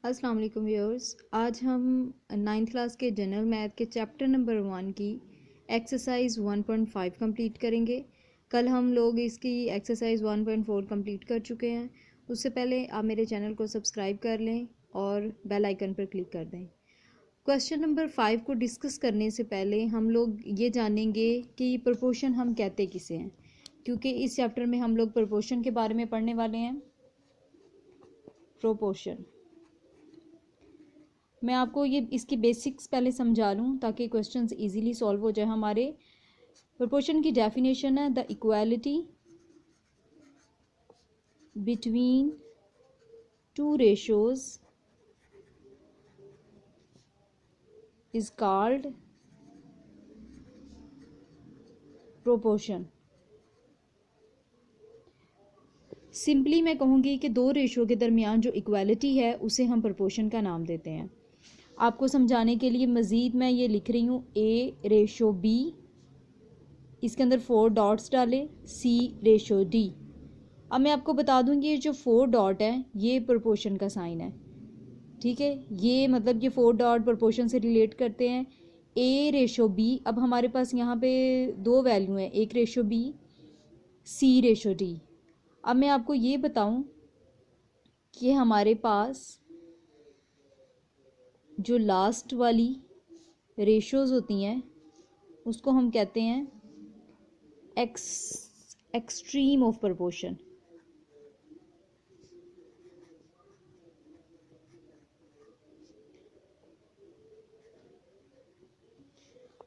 अस्सलाम वालेकुम व्यूअर्स। आज हम नाइन्थ क्लास के जनरल मैथ के चैप्टर नंबर 1 की एक्सरसाइज 1.5 कंप्लीट करेंगे। कल हम लोग इसकी एक्सरसाइज 1.4 कंप्लीट कर चुके हैं। उससे पहले आप मेरे चैनल को सब्सक्राइब कर लें और बेल आइकन पर क्लिक कर दें। क्वेश्चन नंबर 5 को डिस्कस करने से पहले हम लोग ये जानेंगे कि प्रोपोर्शन हम कहते किसे हैं, क्योंकि इस चैप्टर में हम लोग प्रोपोर्शन के बारे में पढ़ने वाले हैं। प्रोपोर्शन मैं आपको ये इसकी बेसिक्स पहले समझा लूँ ताकि क्वेश्चंस इजीली सॉल्व हो जाए हमारे। प्रोपोर्शन की डेफिनेशन है the equality between two ratios is called proportion. Simply मैं कहूँगी कि दो रेशो के दरमियान जो इक्वालिटी है उसे हम प्रोपोर्शन का नाम देते हैं। आपको समझाने के लिए मज़ीद मैं ये लिख रही हूँ A/B, इसके अंदर 4 डॉट्स डालें, C/D। अब मैं आपको बता दूँगी ये जो 4 डॉट है ये प्रोपोर्शन का साइन है, ठीक है। ये मतलब ये 4 डॉट प्रोपोर्शन से रिलेट करते हैं। A/B, अब हमारे पास यहाँ पे दो वैल्यू हैं, 1/B, C/D। अब मैं आपको ये बताऊँ कि हमारे पास जो लास्ट वाली रेशोज़ होती हैं उसको हम कहते हैं एक्सट्रीम ऑफ प्रोपोर्शन।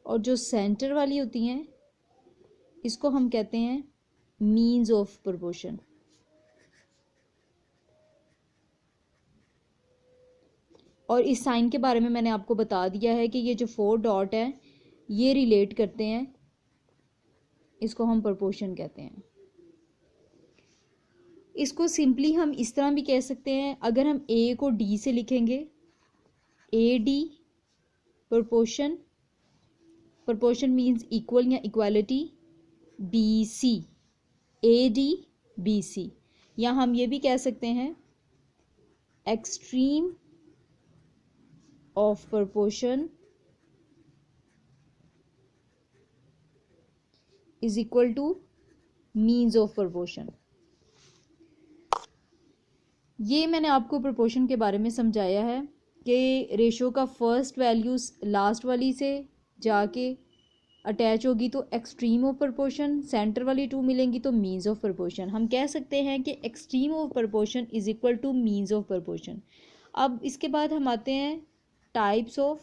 और जो सेंटर वाली होती हैं इसको हम कहते हैं मीन्स ऑफ प्रोपोर्शन। और इस साइन के बारे में मैंने आपको बता दिया है कि ये जो 4 डॉट है ये रिलेट करते हैं, इसको हम प्रोपोर्शन कहते हैं। इसको सिंपली हम इस तरह भी कह सकते हैं, अगर हम ए को डी से लिखेंगे, AD proportion, proportion means equal या इक्वालिटी, BC, AD BC, या हम ये भी कह सकते हैं extreme of proportion is equal two means of proportion. ये मैंने आपको प्रोपोर्शन के बारे में समझाया है कि रेशो का फर्स्ट वैल्यू लास्ट वाली से जाके अटैच होगी तो एक्सट्रीम ऑफ प्रोपोर्शन, सेंटर वाली 2 मिलेंगी तो मीन्स ऑफ प्रोपोर्शन। हम कह सकते हैं कि extreme of proportion is equal two means of proportion. अब इसके बाद हम आते हैं टाइप्स ऑफ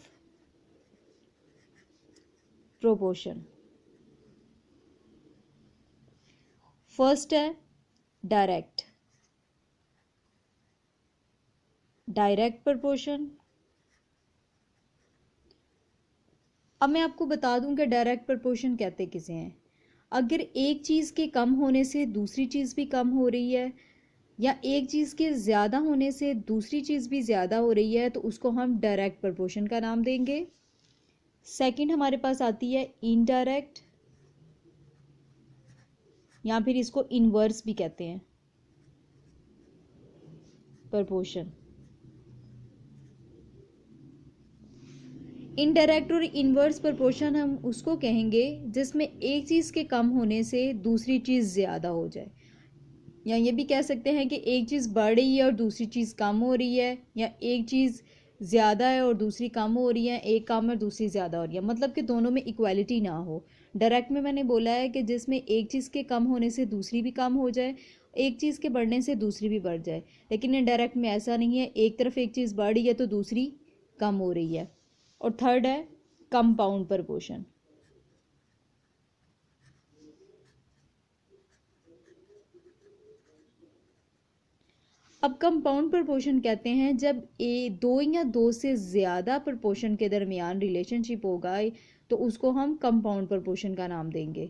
प्रोपोर्शन। फर्स्ट है डायरेक्ट प्रोपोर्शन। अब मैं आपको बता दूं कि डायरेक्ट प्रोपोर्शन कहते किसे हैं। अगर एक चीज़ के कम होने से दूसरी चीज़ भी कम हो रही है, या एक चीज़ के ज़्यादा होने से दूसरी चीज़ भी ज़्यादा हो रही है, तो उसको हम डायरेक्ट प्रोपोर्शन का नाम देंगे। सेकंड हमारे पास आती है इनडायरेक्ट, या फिर इसको इनवर्स भी कहते हैं प्रोपोर्शन। इनडायरेक्ट और इनवर्स प्रोपोर्शन हम उसको कहेंगे जिसमें एक चीज़ के कम होने से दूसरी चीज़ ज़्यादा हो जाए, या ये भी कह सकते हैं कि एक चीज़ बढ़ रही है और दूसरी चीज़ कम हो रही है, या एक चीज़ ज़्यादा है और दूसरी कम हो रही है, एक कम और दूसरी ज़्यादा हो रही है, मतलब कि दोनों में इक्वालिटी ना हो। डायरेक्ट में मैंने बोला है कि जिसमें एक चीज़ के कम होने से दूसरी भी कम हो जाए, एक चीज़ के बढ़ने से दूसरी भी बढ़ जाए। लेकिन इनडायरेक्ट में ऐसा नहीं है, एक तरफ एक चीज़ बढ़ रही है तो दूसरी कम हो रही है। और थर्ड है कंपाउंड प्रोपोर्शन। अब कंपाउंड प्रोपोर्शन कहते हैं जब दो या दो से ज़्यादा प्रोपोर्शन के दरमियान रिलेशनशिप होगा तो उसको हम कंपाउंड प्रोपोर्शन का नाम देंगे।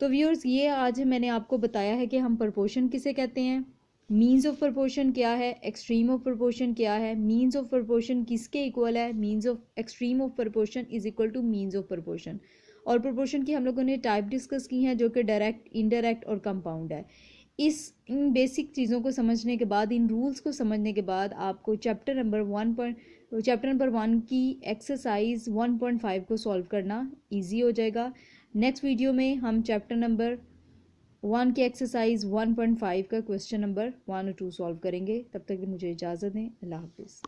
तो व्यूअर्स, ये आज मैंने आपको बताया है कि हम प्रोपोर्शन किसे कहते हैं, मीन्स ऑफ प्रोपोर्शन क्या है, एक्सट्रीम ऑफ प्रोपोर्शन क्या है, मीन्स ऑफ प्रोपोर्शन किसके इक्वल है, means of extreme of proportion is equal two means of proportion. और प्रोपोर्शन की हम लोगों ने टाइप डिस्कस की हैं जो कि डायरेक्ट, इनडायरेक्ट और कंपाउंड है। इन बेसिक चीज़ों को समझने के बाद, इन रूल्स को समझने के बाद आपको चैप्टर नंबर 1 की एक्सरसाइज 1.5 को सॉल्व करना इजी हो जाएगा। नेक्स्ट वीडियो में हम चैप्टर नंबर 1 की एक्सरसाइज 1.5 का क्वेश्चन नंबर 1 और 2 सॉल्व करेंगे। तब तक मुझे इजाज़त दें। अल्लाह हाफिज़।